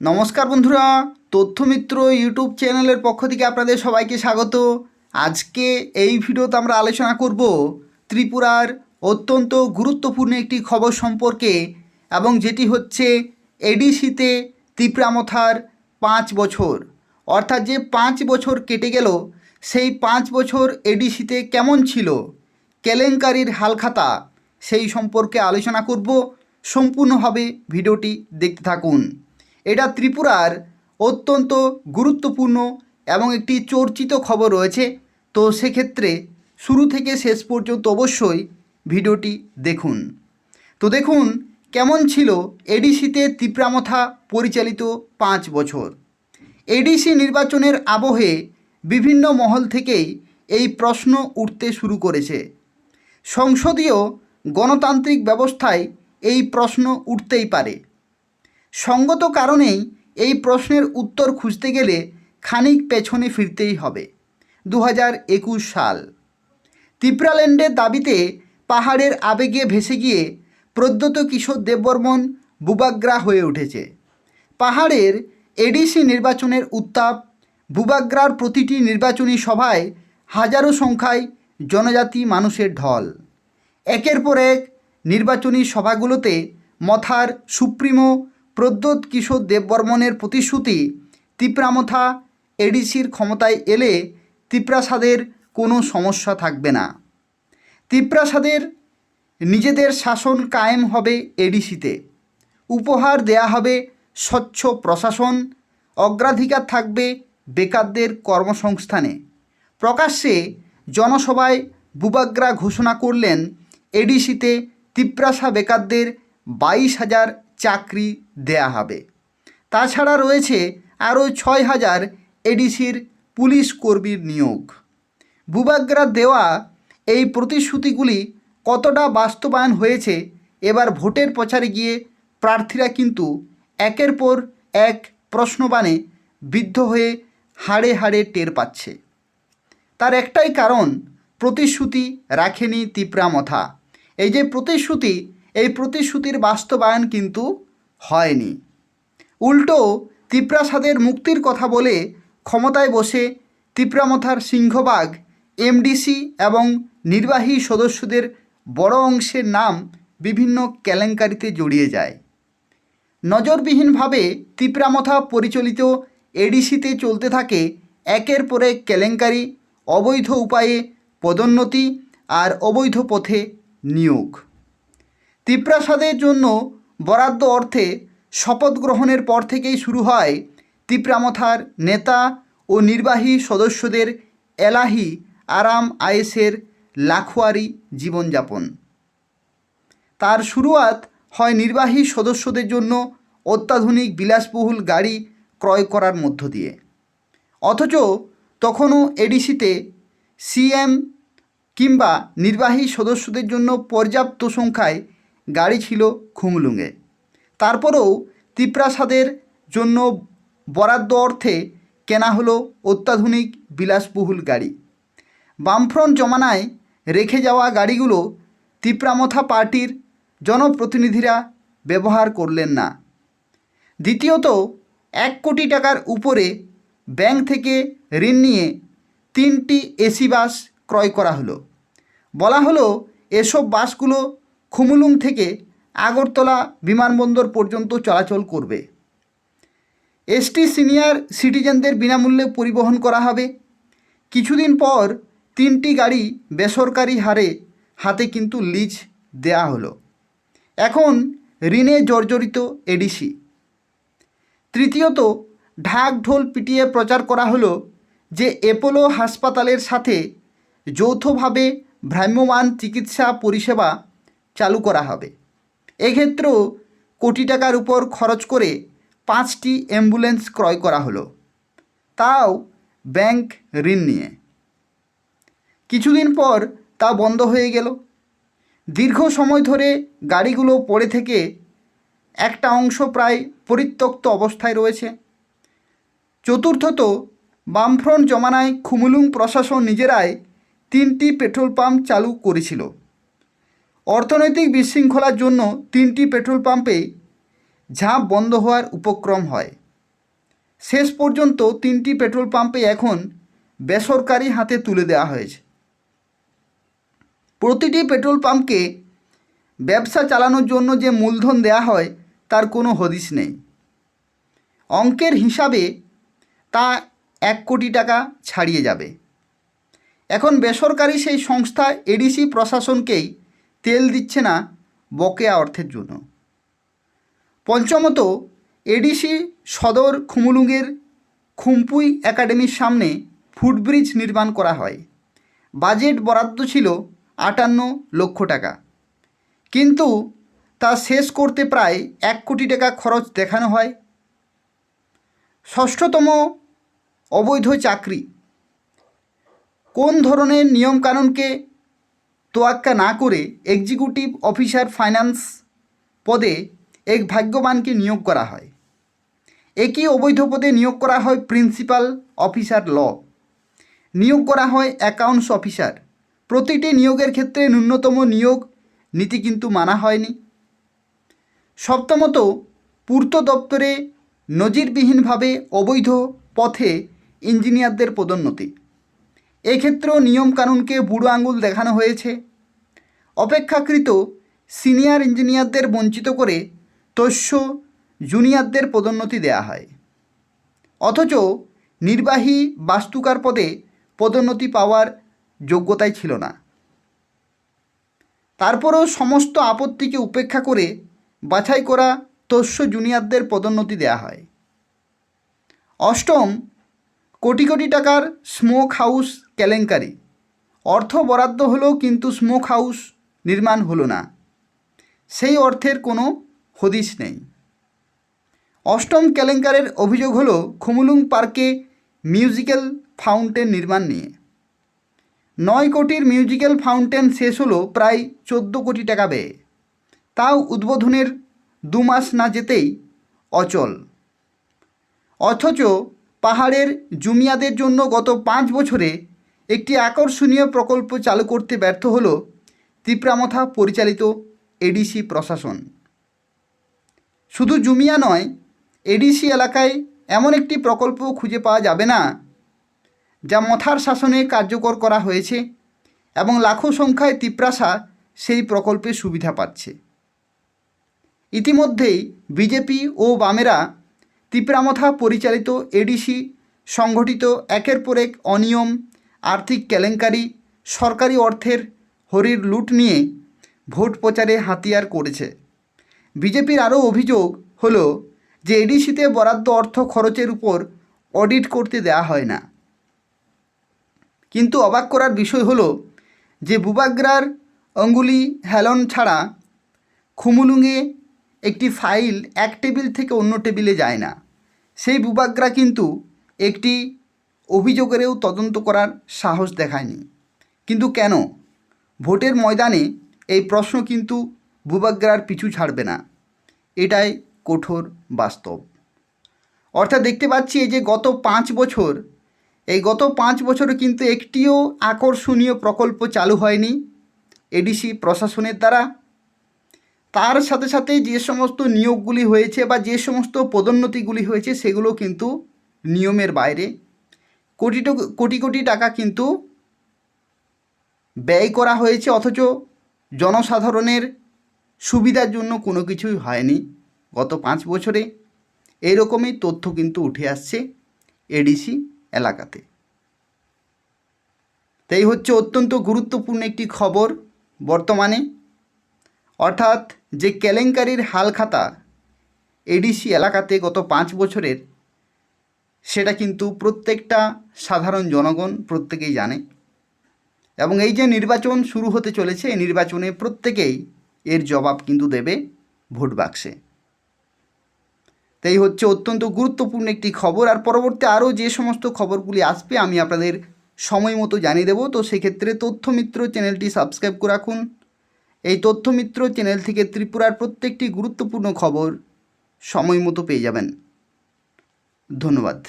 নমস্কার বন্ধুরা, তথ্যমিত্র ইউটিউব চ্যানেলের পক্ষ থেকে আপনাদের সবাইকে স্বাগত। আজকে এই ভিডিওতে আমরা আলোচনা করব ত্রিপুরার অত্যন্ত গুরুত্বপূর্ণ একটি খবর সম্পর্কে, এবং যেটি হচ্ছে এডিসিতে তিপ্রামথার 5 বছর, অর্থাৎ যে 5 বছর কেটে গেল সেই 5 বছর এডিসিতে কেমন ছিল, কেলেঙ্কারির হালখাতা, সেই সম্পর্কে আলোচনা করব। সম্পূর্ণভাবে ভিডিওটি দেখতে থাকুন। এটা ত্রিপুরার অত্যন্ত গুরুত্বপূর্ণ এবং একটি চর্চিত খবর রয়েছে, তো সেক্ষেত্রে শুরু থেকে শেষ পর্যন্ত অবশ্যই ভিডিওটি দেখুন। তো দেখুন কেমন ছিল এডিসিতে তিপ্রামথা পরিচালিত 5 বছর। এডিসি নির্বাচনের আবহে বিভিন্ন মহল থেকেই এই প্রশ্ন উঠতে শুরু করেছে। সংসদীয় গণতান্ত্রিক ব্যবস্থায় এই প্রশ্ন উঠতেই পারে। সঙ্গত কারণেই এই প্রশ্নের উত্তর খুঁজতে গেলে খানিক পেছনে ফিরতেই হবে। 2021 সাল, তিপ্রাল্যান্ডের দাবিতে পাহাড়ের আবেগে ভেসে গিয়ে প্রদ্যোত কিশোর দেববর্মন বুবাগ্রা হয়ে উঠেছে। পাহাড়ের এডিসি নির্বাচনের উত্তাপ, বুবাগ্রার প্রতিটি নির্বাচনী সভায় হাজারো সংখ্যায় জনজাতি মানুষের ঢল। একের পর এক নির্বাচনী সভাগুলোতে মথার সুপ্রিমো প্রদ্যোৎ কিশোর দেববর্মনের প্রতিশ্রুতি, তিপ্রামথা এডিসির ক্ষমতায় এলে তিপ্রাসাদের কোনো সমস্যা থাকবে না, তিপ্রাসাদের নিজেদের শাসন কায়েম হবে এডিসিতে, উপহার দেয়া হবে স্বচ্ছ প্রশাসন, অগ্রাধিকার থাকবে বেকারদের কর্মসংস্থানে। প্রকাশ্যে জনসভায় বুবাগ্রা ঘোষণা করলেন এডিসিতে তিপ্রাসা বেকারদের 22,000 চাকরি দেয়া হবে। তাছাড়া রয়েছে আরও 6,000 এডিসির পুলিশ কর্মীর নিয়োগ। বুবাগ্রা দেওয়া এই প্রতিশ্রুতিগুলি কতটা বাস্তবায়ন হয়েছে, এবার ভোটের প্রচারে গিয়ে প্রার্থীরা কিন্তু একের পর এক প্রশ্নবাণে বিদ্ধ হয়ে হাড়ে হাড়ে টের পাচ্ছে। তার একটাই কারণ, প্রতিশ্রুতি রাখেনি তিপ্রামথা। এই যে প্রতিশ্রুতি, এই প্রতিশ্রুতির বাস্তবায়ন কিন্তু হয়নি। উল্টো তিপ্রাসাদের মুক্তির কথা বলে ক্ষমতায় বসে তিপ্রামথার সিংহভাগ এমডিসি এবং নির্বাহী সদস্যদের বড় অংশের নাম বিভিন্ন কেলেঙ্কারিতে জড়িয়ে যায়। নজরবিহীনভাবে তিপ্রামথা পরিচালিত এডিসিতে চলতে থাকে একের পর এক কেলেঙ্কারি, অবৈধ উপায়ে পদোন্নতি আর অবৈধ পথে নিয়োগ। তিপ্রাসাদের জন্য বরাদ্দ অর্থে শপথ গ্রহণের পর থেকেই শুরু হয় তিপ্রামথার নেতা ও নির্বাহী সদস্যদের এলাহি আরাম আয়েসের লাখোয়ারি জীবনযাপন। তার শুরুয়াত হয় নির্বাহী সদস্যদের জন্য অত্যাধুনিক বিলাসবহুল গাড়ি ক্রয় করার মধ্য দিয়ে, অথচ তখনও এডিসিতে সিএম কিংবা নির্বাহী সদস্যদের জন্য পর্যাপ্ত সংখ্যায় গাড়ি ছিল খুমলুঙে। তারপরেও তিপ্রাসাদের জন্য বরাদ্দ অর্থে কেনা হলো অত্যাধুনিক বিলাসবহুল গাড়ি। বামফ্রন্ট জমানায় রেখে যাওয়া গাড়িগুলো তিপ্রামথা পার্টির জনপ্রতিনিধিরা ব্যবহার করলেন না। দ্বিতীয়ত, 1 কোটি টাকার উপরে ব্যাংক থেকে ঋণ নিয়ে 3টি এসি বাস ক্রয় করা হলো। বলা হলো এসব বাসগুলো খুমুলুং থেকে আগরতলা বিমানবন্দর পর্যন্ত চলাচল করবে। এসটি সিনিয়র সিটিজেনদের বিনামূল্যে পরিবহন করা হবে। কিছুদিন পর 3টি গাড়ি বেসরকারি হাতে কিন্তু লিজ দেয়া হলো। এখন ঋণে জর্জরিত এডিসি। তৃতীয়ত, ঢাক ঢোল পিটিয়ে প্রচার করা হলো যে অ্যাপোলো হাসপাতালের সাথে যৌথভাবে ভ্রাম্যমাণ চিকিৎসা পরিষেবা চালু করা হবে। এক্ষেত্রেও কোটি টাকার উপর খরচ করে 5টি অ্যাম্বুলেন্স ক্রয় করা হলো, তাও ব্যাংক ঋণ নিয়ে। কিছুদিন পর তা বন্ধ হয়ে গেল। দীর্ঘ সময় ধরে গাড়িগুলো পড়ে থেকে একটা অংশ প্রায় পরিত্যক্ত অবস্থায় রয়েছে। চতুর্থত, বামফ্রন্ট জমানায় খুমুলুং প্রশাসন নিজেরাই 3টি পেট্রোল পাম্প চালু করেছিল। অর্থনৈতিক বিশৃঙ্খলার জন্য 3টি পেট্রোল পাম্পে ঝাঁপ বন্ধ হওয়ার উপক্রম হয়। শেষ পর্যন্ত 3টি পেট্রোল পাম্পে এখন বেসরকারি হাতে তুলে দেওয়া হয়েছে। প্রতিটি পেট্রোল পাম্পকে ব্যবসা চালানোর জন্য যে মূলধন দেওয়া হয় তার কোনো হদিশ নেই। অঙ্কের হিসাবে তা 1 কোটি টাকা ছাড়িয়ে যাবে। এখন বেসরকারি সেই সংস্থা এডিসি প্রশাসনকেই তেল দিচ্ছে না বকেয়া অর্থের জন্য। পঞ্চমত, এডিসি সদর খুমুলুঙের খুমপুই একাডেমির সামনে ফুটব্রিজ নির্মাণ করা হয়। বাজেট বরাদ্দ ছিল 58 লক্ষ টাকা, কিন্তু তা শেষ করতে প্রায় 1 কোটি টাকা খরচ দেখানো হয়। ষষ্ঠতম, অবৈধ চাকরি। কোন ধরনের নিয়মকানুনকে তোয়াক্কা না করে এক্সিকিউটিভ অফিসার ফাইন্যান্স পদে এক ভাগ্যবানকে নিয়োগ করা হয়। একই অবৈধ পদে নিয়োগ করা হয় প্রিন্সিপাল অফিসার ল, নিয়োগ করা হয় অ্যাকাউন্টস অফিসার। প্রতিটি নিয়োগের ক্ষেত্রে ন্যূনতম নিয়োগ নীতি কিন্তু মানা হয়নি। সপ্তমত, পূর্ত দপ্তরে নজিরবিহীনভাবে অবৈধ পথে ইঞ্জিনিয়ারদের পদোন্নতি। এক্ষেত্রেও নিয়মকানুনকে বুড়ো আঙুল দেখানো হয়েছে। অপেক্ষাকৃত সিনিয়র ইঞ্জিনিয়ারদের বঞ্চিত করে তস্য জুনিয়রদের পদোন্নতি দেওয়া হয়, অথচ নির্বাহী বাস্তুকার পদে পদোন্নতি পাওয়ার যোগ্যতাই ছিল না। তারপরেও সমস্ত আপত্তিকে উপেক্ষা করে বাছাই করা তস্য জুনিয়রদের পদোন্নতি দেওয়া হয়। অষ্টম, কোটি কোটি টাকার স্মোক হাউস কেলেঙ্কারি। অর্থ বরাদ্দ হলো কিন্তু স্মোক হাউস নির্মাণ হলো না, সেই অর্থের কোনো হদিশ নেই। অষ্টম কেলেঙ্কারের অভিযোগ হলো খুমুলুং পার্কে মিউজিক্যাল ফাউন্টেন নির্মাণ নিয়ে। 9 কোটির মিউজিক্যাল ফাউন্টেন শেষ হলো প্রায় 14 কোটি টাকা ব্যয়ে, তাও উদ্বোধনের 2 মাস না যেতেই অচল। অথচ পাহাড়ের জুমিয়াদের জন্য গত 5 বছরে একটি আকর্ষণীয় প্রকল্প চালু করতে ব্যর্থ হলো তিপ্রামথা পরিচালিত এডিসি প্রশাসন। শুধু জুমিয়া নয়, এডিসি এলাকায় এমন একটি প্রকল্প খুঁজে পাওয়া যাবে না যা মথার শাসনে কার্যকর করা হয়েছে এবং লাখো সংখ্যায় তিপ্রাসা সেই প্রকল্পের সুবিধা পাচ্ছে। ইতিমধ্যেই বিজেপি ও বামেরা তিপ্রামথা পরিচালিত এডিসি সংগঠিত একের পর এক অনিয়ম, আর্থিক কেলেঙ্কারি, সরকারি অর্থের হরির লুট নিয়ে ভোট প্রচারে হাতিয়ার করেছে। বিজেপির আরও অভিযোগ হলো যে এডিসিতে বরাদ্দ অর্থ খরচের উপর অডিট করতে দেওয়া হয় না। কিন্তু অবাক করার বিষয় হলো যে বুবাগ্রার অঙ্গুলি হেলন ছাড়া খুমুলুঙে একটি ফাইল এক টেবিল থেকে অন্য টেবিলে যায় না। সেই বুবাগ্রা কিন্তু একটি অভিযোগেরও তদন্ত করার সাহস দেখায়নি। কিন্তু কেন? ভোটের ময়দানে এই প্রশ্ন কিন্তু বুবাগ্রার পিছু ছাড়বে না, এটাই কঠোর বাস্তব। অর্থাৎ দেখতে পাচ্ছি এই যে গত 5 বছর, এই গত 5 বছরে কিন্তু একটিও আকর্ষণীয় প্রকল্প চালু হয়নি এডিসি প্রশাসনের দ্বারা। তার সাথে সাথে যে সমস্ত নিয়োগগুলি হয়েছে বা যে সমস্ত পদোন্নতিগুলি হয়েছে সেগুলো কিন্তু নিয়মের বাইরে। কোটি কোটি টাকা কিন্তু ব্যয় করা হয়েছে, অথচ জনসাধারণের সুবিধার জন্য কোনো কিছুই হয়নি গত 5 বছরে। এইরকমই তথ্য কিন্তু উঠে আসছে এডিসি এলাকাতে। তাই হচ্ছে অত্যন্ত গুরুত্বপূর্ণ একটি খবর বর্তমানে, অর্থাৎ যে কেলেঙ্কারির হালখাতা এডিসি এলাকাতে গত 5 বছরের, সেটা কিন্তু প্রত্যেকটা সাধারণ জনগণ প্রত্যেকেই জানে। এবং এই যে নির্বাচন শুরু হতে চলেছে, এই নির্বাচনে প্রত্যেকেই এর জবাব কিন্তু দেবে ভোট বাক্সে। তাই হচ্ছে অত্যন্ত গুরুত্বপূর্ণ একটি খবর। আর পরবর্তী আরও যে সমস্ত খবরগুলি আসবে আমি আপনাদের সময় মতো জানিয়ে দেবো। তো সেক্ষেত্রে তথ্যমিত্র চ্যানেলটি সাবস্ক্রাইব করে রাখুন। এই তথ্যমিত্র চ্যানেল থেকে ত্রিপুরার প্রত্যেকটি গুরুত্বপূর্ণ খবর সময় মতো পেয়ে যাবেন। ধন্যবাদ।